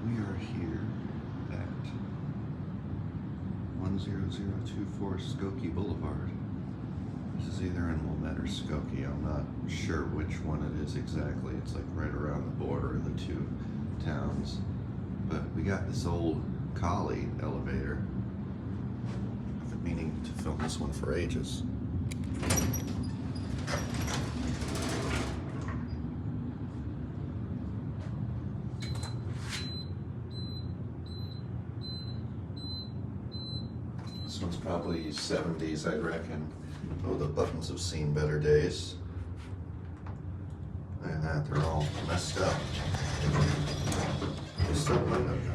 We are here at 10024 Skokie Boulevard. This is either in Wilmette or Skokie. I'm not sure which one it is exactly. It's like right around the border of the two towns. But we got this old Colley elevator. I've been meaning to film this one for ages. This one's probably 70s, I'd reckon. Oh, the buttons have seen better days. Look at that, they're all messed up. They still let them go.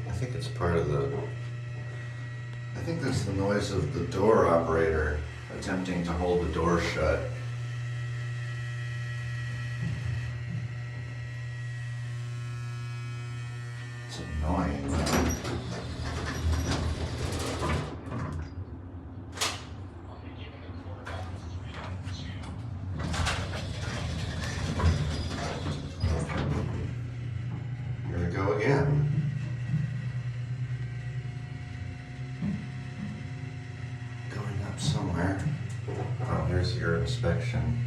I think it's part of the, I think that's the noise of the door operator attempting to hold the door shut. It's annoying. Here we go again. Somewhere. Oh, here's your inspection.